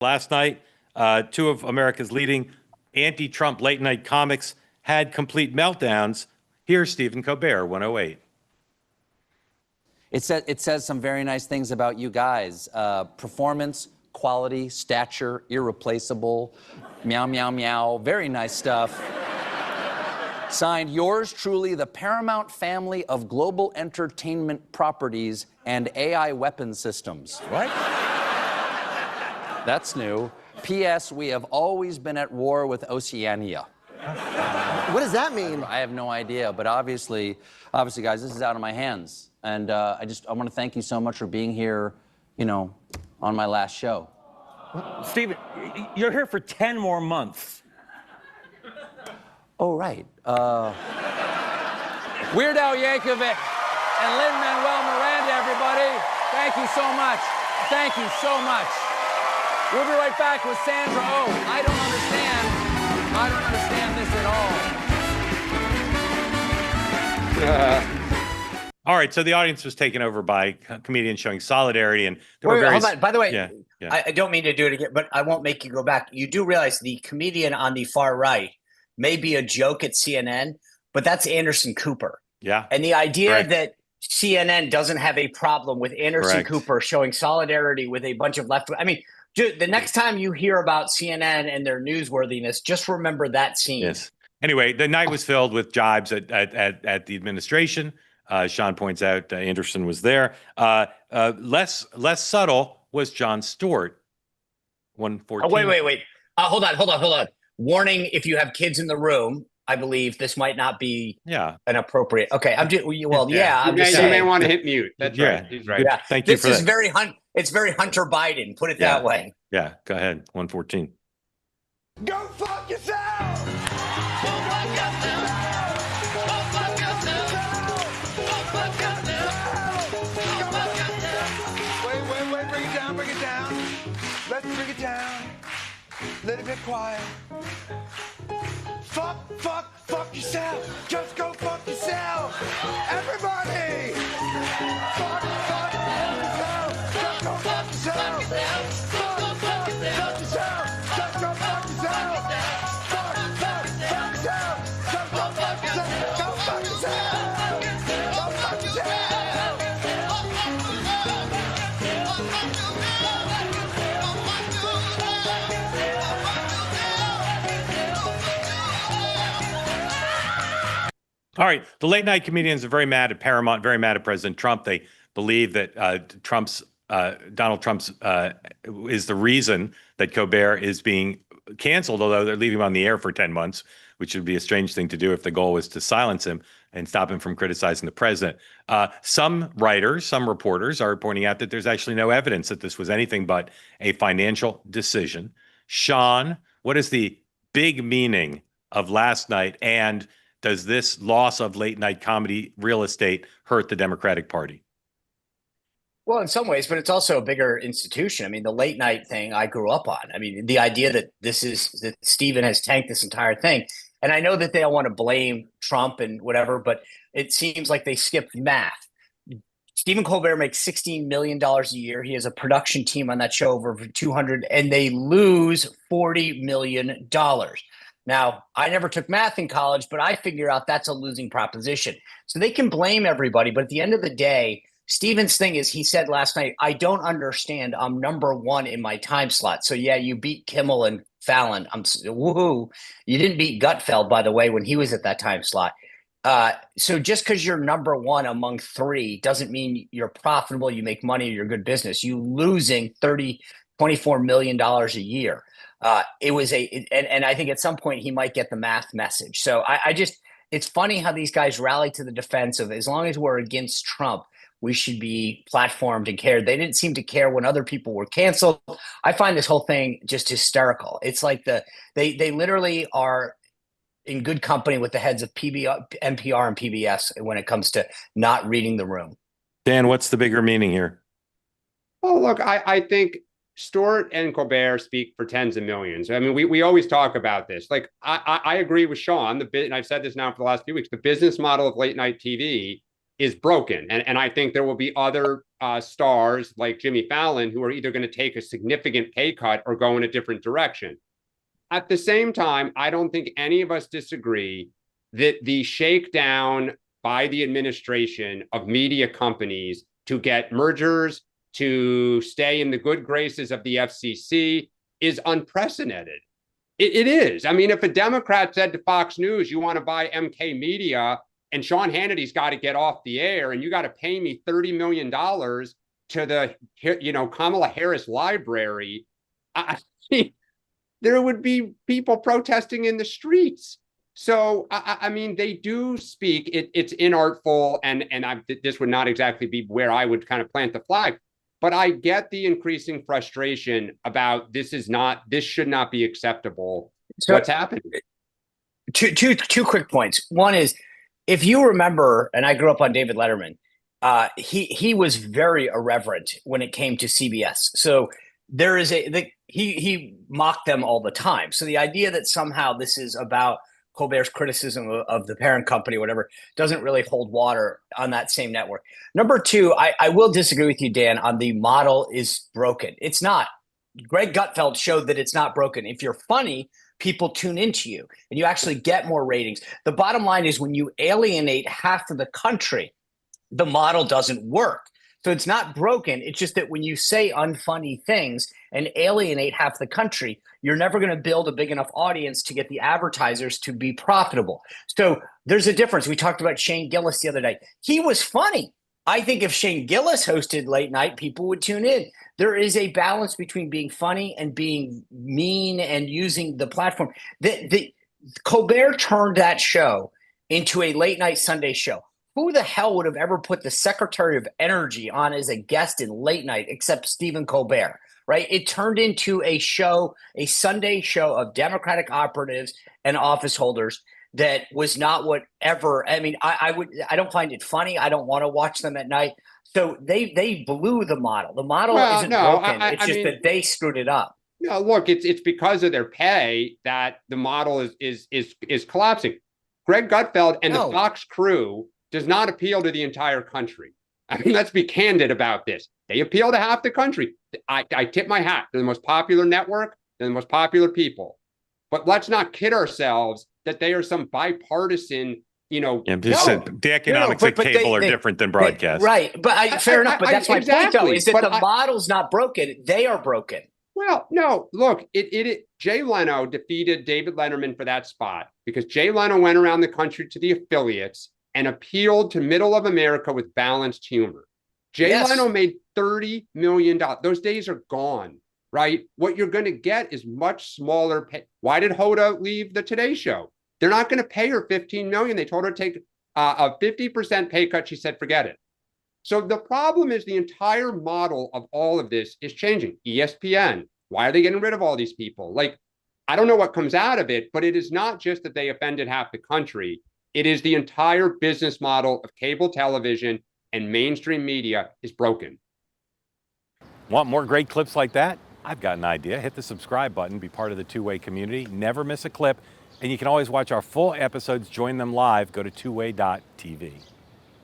Last night, two of America's leading anti-Trump late-night comics had complete meltdowns. Here's Stephen Colbert, 108. It says some very nice things about you guys. Performance, quality, stature, irreplaceable, meow, meow, meow. Very nice stuff. Signed, yours truly, the Paramount family of global entertainment properties and AI weapon systems. What? That's new. P.S. We have always been at war with Oceania. What does that mean? I have no idea, but obviously, guys, this is out of my hands. And I want to thank you so much for being here, on my last show. Stephen, you're here for 10 more months. Oh, right. Weird Al Yankovic and Lin-Manuel Miranda, everybody. Thank you so much. Thank you so much. We'll be right back with Sandra Oh. I don't understand this at all. All right, so the audience was taken over by comedians showing solidarity, and there wait, hold on. By the way, yeah. I don't mean to do it again, but I won't make you go back. You do realize the comedian on the far right may be a joke at CNN, but that's Anderson Cooper. Yeah. And the idea that CNN doesn't have a problem with Anderson Cooper showing solidarity with a bunch of left. I mean, the next time you hear about CNN and their newsworthiness, just remember that scene. Yes. Anyway, the night was filled with jibes at the administration. Sean points out Anderson was there. Less subtle was Jon Stewart. 114. Oh, wait. Hold on. Warning: if you have kids in the room, I believe this might not be an appropriate. Okay, I'm just you may want to hit mute. That's right. He's right. Yeah, thank you. This is very It's very Hunter Biden. Put it that way. Yeah, go ahead. 114. Go fuck yourself. Wait, bring it down. Let's bring it down. Let it be quiet. Fuck yourself. Just go fuck yourself. Everybody. Fuck yourself. Just go fuck yourself. Fuck yourself. Just go fuck yourself. Fuck yourself. Just go fuck yourself. Go fuck yourself. Go fuck yourself. All right. The late night comedians are very mad at Paramount, very mad at President Trump. They believe that Donald Trump's is the reason that Colbert is being canceled, although they're leaving him on the air for 10 months, which would be a strange thing to do if the goal was to silence him and stop him from criticizing the president. Some writers, some reporters are pointing out that there's actually no evidence that this was anything but a financial decision. Sean, what is the big meaning of last night, and does this loss of late night comedy real estate hurt the Democratic Party? Well, in some ways, but it's also a bigger institution. I mean, the late night thing I grew up on. I mean, the idea that that Stephen has tanked this entire thing. And I know that they all want to blame Trump and whatever, but it seems like they skipped math. Stephen Colbert makes $16 million a year. He has a production team on that show over 200, and they lose $40 million. Now, I never took math in college, but I figure out that's a losing proposition. So they can blame everybody. But at the end of the day, Stephen's thing is, he said last night, I don't understand. I'm number one in my time slot. So, yeah, you beat Kimmel and Fallon. Woohoo. You didn't beat Gutfeld, by the way, when he was at that time slot. So just because you're number one among three doesn't mean you're profitable, you make money, or you're good business. You losing $24 million a year. It was and I think at some point he might get the math message. So it's funny how these guys rally to the defense of, as long as we're against Trump, we should be platformed and cared. They didn't seem to care when other people were canceled. I find this whole thing just hysterical. It's like they literally are in good company with the heads of NPR and PBS when it comes to not reading the room. Dan, what's the bigger meaning here? Well, look, I think Stewart and Colbert speak for tens of millions. I mean, we always talk about this. Like, I agree with Sean, and I've said this now for the last few weeks, the business model of late night TV is broken. And I think there will be other stars like Jimmy Fallon who are either going to take a significant pay cut or go in a different direction. At the same time, I don't think any of us disagree that the shakedown by the administration of media companies to get mergers, to stay in the good graces of the FCC is unprecedented. It is. I mean, if a Democrat said to Fox News, you want to buy MK Media and Sean Hannity's got to get off the air and you got to pay me $30 million to the, Kamala Harris library, I mean, there would be people protesting in the streets. So, I mean, they do speak. It's inartful, and this would not exactly be where I would kind of plant the flag. But I get the increasing frustration about this should not be acceptable. So what's happening? Two quick points. One is, if you remember, and I grew up on David Letterman, he was very irreverent when it came to CBS. So there is he mocked them all the time. So the idea that somehow this is about Colbert's criticism of the parent company, whatever, doesn't really hold water on that same network. Number two, I will disagree with you, Dan, on the model is broken. It's not. Greg Gutfeld showed that it's not broken. If you're funny, people tune into you and you actually get more ratings. The bottom line is when you alienate half of the country, the model doesn't work. So it's not broken. It's just that when you say unfunny things and alienate half the country, you're never going to build a big enough audience to get the advertisers to be profitable. So there's a difference. We talked about Shane Gillis the other day. He was funny. I think if Shane Gillis hosted late night, people would tune in. There is a balance between being funny and being mean and using the platform. The Colbert turned that show into a late night Sunday show. Who the hell would have ever put the Secretary of Energy on as a guest in late night except Stephen Colbert, right? It turned into a show, a Sunday show of Democratic operatives and office holders that was not whatever. I mean, I don't find it funny. I don't want to watch them at night. So they blew the model. The model isn't broken. It's just that they screwed it up. No, look, it's because of their pay that the model is collapsing. Greg Gutfeld and the Fox crew does not appeal to the entire country. I mean, let's be candid about this. They appeal to half the country. I tip my hat. They're the most popular network. They're the most popular people. But let's not kid ourselves that they are some bipartisan, the economics of cable are different than broadcast. Right. But fair enough. But that's my point, though, is that the model's not broken. They are broken. Well, no, look, Jay Leno defeated David Letterman for that spot because Jay Leno went around the country to the affiliates and appealed to middle of America with balanced humor. Jay Leno made $30 million. Those days are gone, right? What you're going to get is much smaller pay. Why did Hoda leave the Today Show? They're not going to pay her $15 million. They told her to take a 50% pay cut. She said, forget it. So the problem is the entire model of all of this is changing. ESPN, why are they getting rid of all these people? Like, I don't know what comes out of it, but it is not just that they offended half the country. It is the entire business model of cable television and mainstream media is broken. Want more great clips like that? I've got an idea. Hit the subscribe button, be part of the Two-Way community, never miss a clip, and you can always watch our full episodes, join them live, go to twoway.tv.